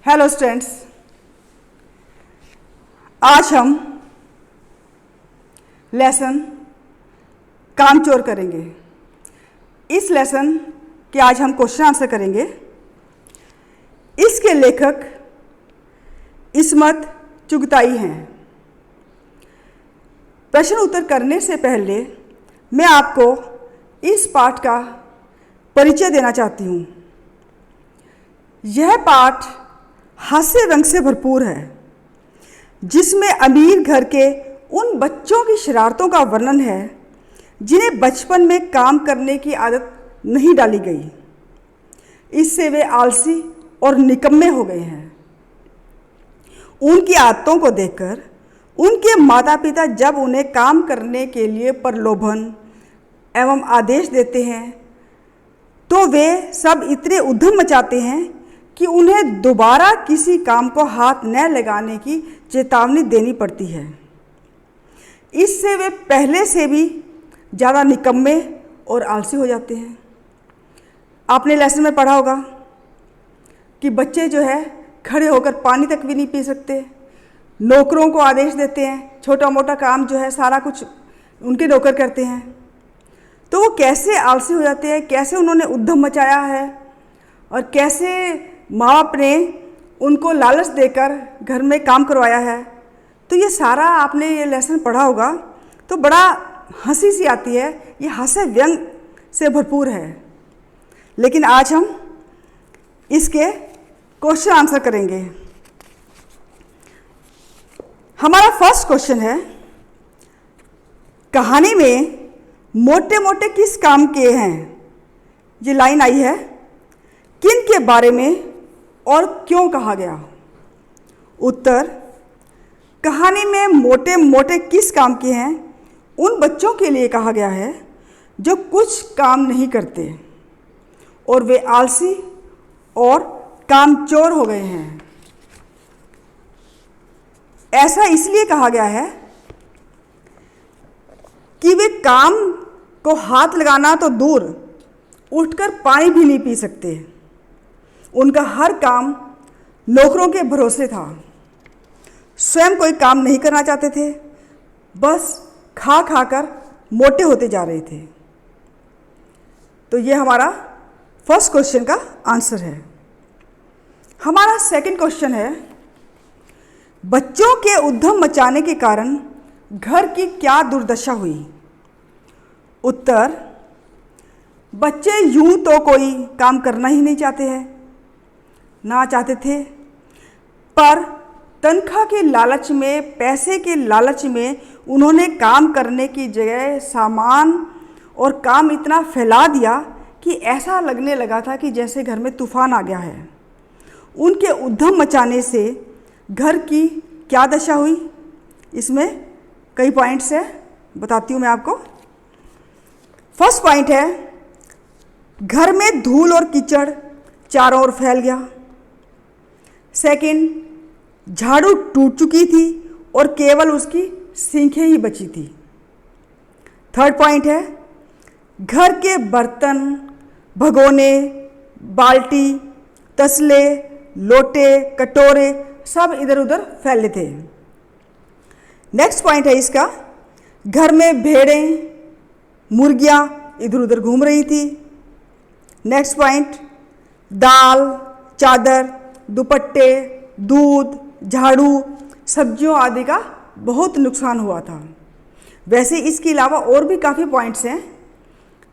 Hello students, आज हम lesson कामचोर करेंगे। इस लेसन के आज हम क्वेश्चन आंसर करेंगे। इसके लेखक इस्मत चुगताई हैं। प्रश्न उत्तर करने से पहले मैं आपको इस पाठ का परिचय देना चाहती हूँ। यह पाठ हास्य रंग से भरपूर है, जिसमें अमीर घर के उन बच्चों की शरारतों का वर्णन है जिन्हें बचपन में काम करने की आदत नहीं डाली गई। इससे वे आलसी और निकम्मे हो गए हैं। उनकी आदतों को देखकर उनके माता पिता जब उन्हें काम करने के लिए प्रलोभन एवं आदेश देते हैं तो वे सब इतने उद्यम मचाते हैं कि उन्हें दोबारा किसी काम को हाथ न लगाने की चेतावनी देनी पड़ती है। इससे वे पहले से भी ज़्यादा निकम्मे और आलसी हो जाते हैं। आपने लेसन में पढ़ा होगा कि बच्चे जो है खड़े होकर पानी तक भी नहीं पी सकते, नौकरों को आदेश देते हैं, छोटा मोटा काम जो है सारा कुछ उनके नौकर करते हैं। तो वो कैसे आलसी हो जाते हैं, कैसे उन्होंने उद्यम मचाया है और कैसे माँ बाप ने उनको लालच देकर घर में काम करवाया है। तो ये सारा आपने ये लेसन पढ़ा होगा तो बड़ा हंसी सी आती है। ये हास्य व्यंग से भरपूर है। लेकिन आज हम इसके क्वेश्चन आंसर करेंगे। हमारा फर्स्ट क्वेश्चन है, कहानी में मोटे मोटे किस काम किए हैं? ये लाइन आई है, किन के बारे में और क्यों कहा गया? उत्तर, कहानी में मोटे मोटे किस काम किए हैं उन बच्चों के लिए कहा गया है जो कुछ काम नहीं करते और वे आलसी और कामचोर हो गए हैं। ऐसा इसलिए कहा गया है कि वे काम को हाथ लगाना तो दूर, उठकर पानी भी नहीं पी सकते। उनका हर काम नौकरों के भरोसे था। स्वयं कोई काम नहीं करना चाहते थे, बस खा खा कर मोटे होते जा रहे थे। तो ये हमारा फर्स्ट क्वेश्चन का आंसर है। हमारा सेकंड क्वेश्चन है, बच्चों के उद्यम मचाने के कारण घर की क्या दुर्दशा हुई? उत्तर, बच्चे यूं तो कोई काम करना ही नहीं चाहते हैं, ना चाहते थे, पर तनख्वाह के लालच में, पैसे के लालच में उन्होंने काम करने की जगह सामान और काम इतना फैला दिया कि ऐसा लगने लगा था कि जैसे घर में तूफान आ गया है। उनके उद्यम मचाने से घर की क्या दशा हुई? इसमें कई पॉइंट्स है, बताती हूँ मैं आपको। फर्स्ट पॉइंट है, घर में धूल और कीचड़ चारों ओर फैल गया। सेकंड, झाड़ू टूट चुकी थी और केवल उसकी सींखें ही बची थी। थर्ड पॉइंट है, घर के बर्तन, भगोने, बाल्टी, तसले, लोटे, कटोरे सब इधर उधर फैले थे। नेक्स्ट पॉइंट है इसका, घर में भेड़ें, मुर्गियां इधर उधर घूम रही थी। नेक्स्ट पॉइंट, दाल, चादर, दुपट्टे, दूध, झाड़ू, सब्जियों आदि का बहुत नुकसान हुआ था। वैसे इसके अलावा और भी काफ़ी पॉइंट्स हैं,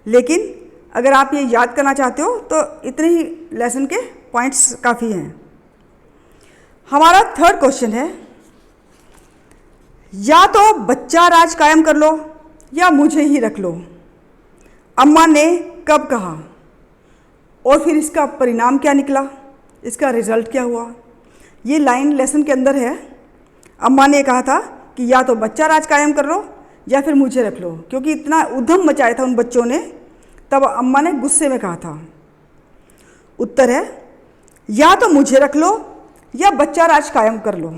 लेकिन अगर आप ये याद करना चाहते हो तो इतने ही लेसन के पॉइंट्स काफ़ी हैं। हमारा थर्ड क्वेश्चन है, या तो बच्चा राज कायम कर लो या मुझे ही रख लो, अम्मा ने कब कहा और फिर इसका परिणाम क्या निकला, इसका रिजल्ट क्या हुआ? ये लाइन लेसन के अंदर है। अम्मा ने कहा था कि या तो बच्चा राज कायम कर लो या फिर मुझे रख लो, क्योंकि इतना उद्यम मचाया था उन बच्चों ने, तब अम्मा ने गुस्से में कहा था। उत्तर है, या तो मुझे रख लो या बच्चा राज कायम कर लो।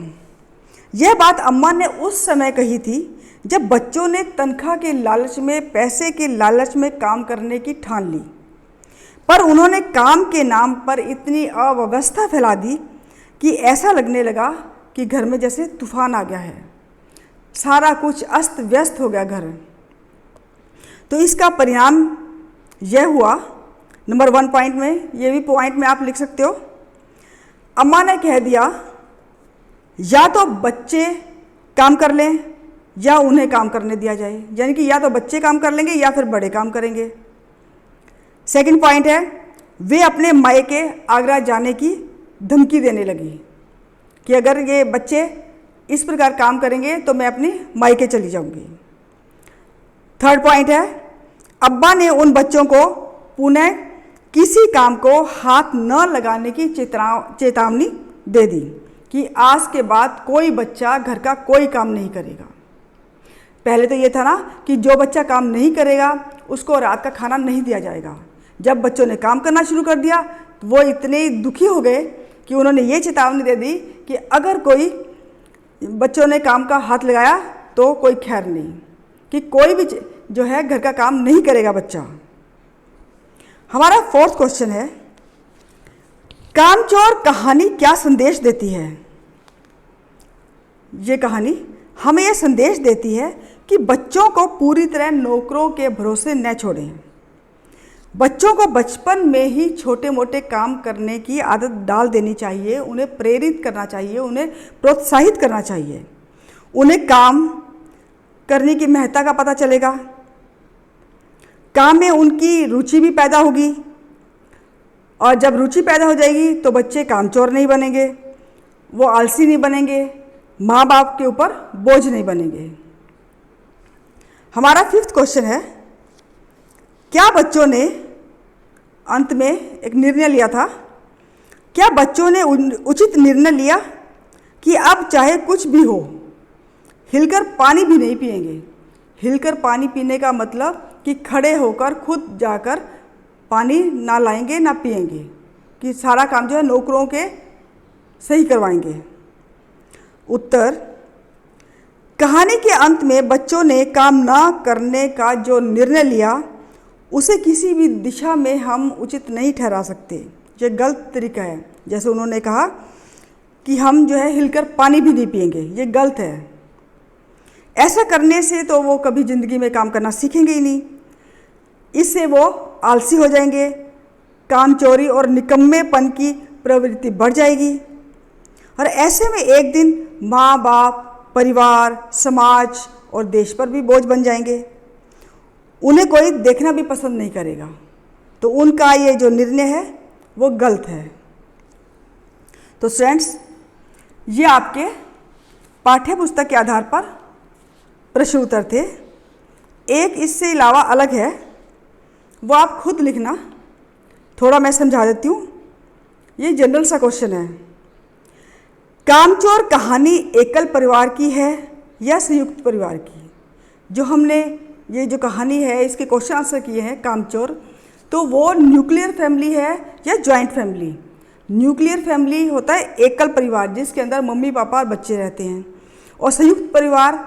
यह बात अम्मा ने उस समय कही थी जब बच्चों ने तनख्वाह के लालच में, पैसे के लालच में काम करने की ठान ली, पर उन्होंने काम के नाम पर इतनी अव्यवस्था फैला दी कि ऐसा लगने लगा कि घर में जैसे तूफान आ गया है, सारा कुछ अस्त व्यस्त हो गया घर। तो इसका परिणाम यह हुआ, नंबर 1 पॉइंट में, ये भी पॉइंट में आप लिख सकते हो। अम्मा ने कह दिया या तो बच्चे काम कर लें या उन्हें काम करने दिया जाए, यानी कि या तो बच्चे काम कर लेंगे या फिर बड़े काम करेंगे। सेकंड पॉइंट है, वे अपने मायके आगरा जाने की धमकी देने लगी कि अगर ये बच्चे इस प्रकार काम करेंगे तो मैं अपने मायके चली जाऊंगी। थर्ड पॉइंट है, अब्बा ने उन बच्चों को पुनः किसी काम को हाथ न लगाने की चेतावनी दे दी कि आज के बाद कोई बच्चा घर का कोई काम नहीं करेगा। पहले तो ये था ना कि जो बच्चा काम नहीं करेगा उसको रात का खाना नहीं दिया जाएगा। जब बच्चों ने काम करना शुरू कर दिया तो वो इतने दुखी हो गए कि उन्होंने ये चेतावनी दे दी कि अगर कोई बच्चों ने काम का हाथ लगाया तो कोई खैर नहीं, कि कोई भी जो है घर का काम नहीं करेगा बच्चा। हमारा फोर्थ क्वेश्चन है, कामचोर कहानी क्या संदेश देती है? ये कहानी हमें यह संदेश देती है कि बच्चों को पूरी तरह नौकरों के भरोसे न छोड़ें। बच्चों को बचपन में ही छोटे मोटे काम करने की आदत डाल देनी चाहिए, उन्हें प्रेरित करना चाहिए, उन्हें प्रोत्साहित करना चाहिए। उन्हें काम करने की महत्ता का पता चलेगा, काम में उनकी रुचि भी पैदा होगी, और जब रुचि पैदा हो जाएगी तो बच्चे कामचोर नहीं बनेंगे, वो आलसी नहीं बनेंगे, माँ बाप के ऊपर बोझ नहीं बनेंगे। हमारा फिफ्थ क्वेश्चन है, क्या बच्चों ने अंत में एक निर्णय लिया था? क्या बच्चों ने उचित निर्णय लिया कि अब चाहे कुछ भी हो हिलकर पानी भी नहीं पिएंगे? हिलकर पानी पीने का मतलब कि खड़े होकर खुद जाकर पानी ना लाएंगे ना पिएंगे, कि सारा काम जो है नौकरों के सही करवाएंगे। उत्तर, कहानी के अंत में बच्चों ने काम ना करने का जो निर्णय लिया उसे किसी भी दिशा में हम उचित नहीं ठहरा सकते। ये गलत तरीका है। जैसे उन्होंने कहा कि हम जो है हिलकर पानी भी नहीं पिएंगे, ये गलत है। ऐसा करने से तो वो कभी ज़िंदगी में काम करना सीखेंगे ही नहीं, इससे वो आलसी हो जाएंगे, कामचोरी और निकम्मेपन की प्रवृत्ति बढ़ जाएगी, और ऐसे में एक दिन माँ बाप, परिवार, समाज और देश पर भी बोझ बन जाएंगे। उन्हें कोई देखना भी पसंद नहीं करेगा। तो उनका ये जो निर्णय है वो गलत है। तो फ्रेंड्स, ये आपके पाठ्य पुस्तक के आधार पर प्रश्न उत्तर थे। एक इससे अलावा अलग है, वो आप खुद लिखना। थोड़ा मैं समझा देती हूँ। ये जनरल सा क्वेश्चन है, कामचोर कहानी एकल परिवार की है या संयुक्त परिवार की? जो हमने ये जो कहानी है इसके क्वेश्चन आंसर किए हैं कामचोर, तो वो न्यूक्लियर फैमिली है या जॉइंट फैमिली? न्यूक्लियर फैमिली होता है एकल परिवार जिसके अंदर मम्मी पापा और बच्चे रहते हैं, और संयुक्त परिवार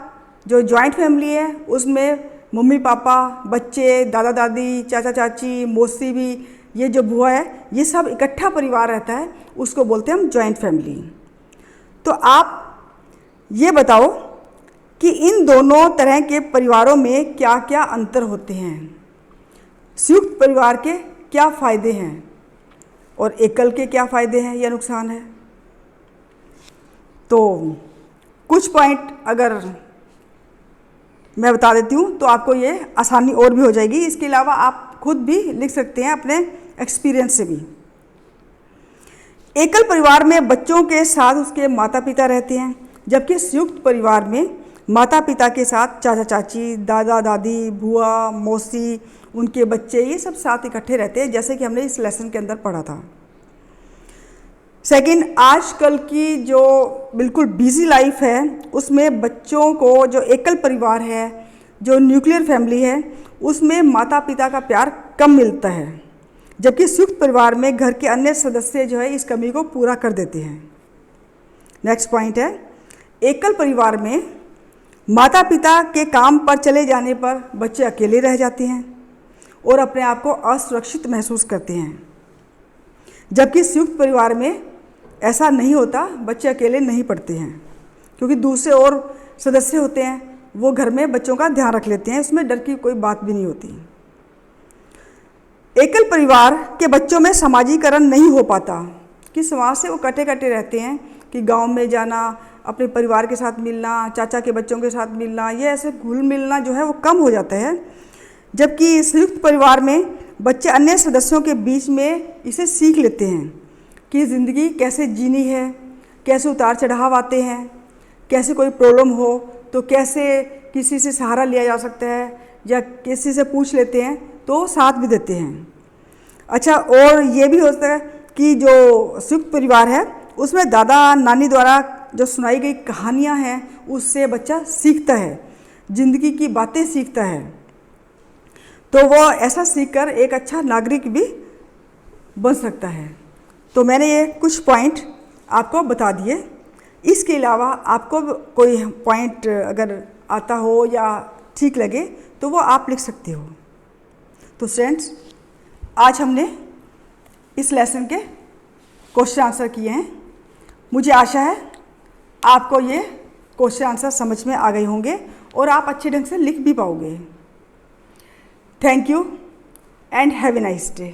जो जॉइंट फैमिली है उसमें मम्मी पापा, बच्चे, दादा दादी, चाचा चाची, मौसी भी, ये जो बुआ है, ये सब इकट्ठा परिवार रहता है, उसको बोलते हैं हम जॉइंट फैमिली। तो आप ये बताओ कि इन दोनों तरह के परिवारों में क्या क्या अंतर होते हैं? संयुक्त परिवार के क्या फ़ायदे हैं और एकल के क्या फ़ायदे हैं या नुकसान है? तो कुछ पॉइंट अगर मैं बता देती हूँ तो आपको ये आसानी और भी हो जाएगी। इसके अलावा आप खुद भी लिख सकते हैं अपने एक्सपीरियंस से भी। एकल परिवार में बच्चों के साथ उसके माता पिता रहते हैं, जबकि संयुक्त परिवार में माता पिता के साथ चाचा चाची, दादा दादी, बुआ, मौसी, उनके बच्चे, ये सब साथ इकट्ठे रहते हैं, जैसे कि हमने इस लेसन के अंदर पढ़ा था। सेकंड, आजकल की जो बिल्कुल बिजी लाइफ है उसमें बच्चों को, जो एकल परिवार है, जो न्यूक्लियर फैमिली है, उसमें माता पिता का प्यार कम मिलता है, जबकि संयुक्त परिवार में घर के अन्य सदस्य जो है इस कमी को पूरा कर देते हैं। नेक्स्ट पॉइंट है, एकल परिवार में माता पिता के काम पर चले जाने पर बच्चे अकेले रह जाते हैं और अपने आप को असुरक्षित महसूस करते हैं, जबकि संयुक्त परिवार में ऐसा नहीं होता, बच्चे अकेले नहीं पढ़ते हैं, क्योंकि दूसरे और सदस्य होते हैं, वो घर में बच्चों का ध्यान रख लेते हैं, इसमें डर की कोई बात भी नहीं होती। एकल परिवार के बच्चों में समाजीकरण नहीं हो पाता कि समाज से वो कटे कटे रहते हैं, कि गांव में जाना, अपने परिवार के साथ मिलना, चाचा के बच्चों के साथ मिलना, ये ऐसे घुल मिलना जो है वो कम हो जाता है। जबकि संयुक्त परिवार में बच्चे अन्य सदस्यों के बीच में इसे सीख लेते हैं कि ज़िंदगी कैसे जीनी है, कैसे उतार चढ़ाव आते हैं, कैसे कोई प्रॉब्लम हो तो कैसे किसी से सहारा लिया जा सकता है, या किसी से पूछ लेते हैं तो साथ भी देते हैं। अच्छा, और ये भी होता है कि जो संयुक्त परिवार है उसमें दादा नानी द्वारा जो सुनाई गई कहानियाँ हैं उससे बच्चा सीखता है, ज़िंदगी की बातें सीखता है, तो वो ऐसा सीखकर एक अच्छा नागरिक भी बन सकता है। तो मैंने ये कुछ पॉइंट आपको बता दिए। इसके अलावा आपको कोई पॉइंट अगर आता हो या ठीक लगे तो वो आप लिख सकते हो। तो फ्रेंड्स, आज हमने इस लेसन के क्वेश्चन आंसर किए हैं। मुझे आशा है आपको ये क्वेश्चन आंसर समझ में आ गए होंगे और आप अच्छे ढंग से लिख भी पाओगे। Thank you and have a nice day.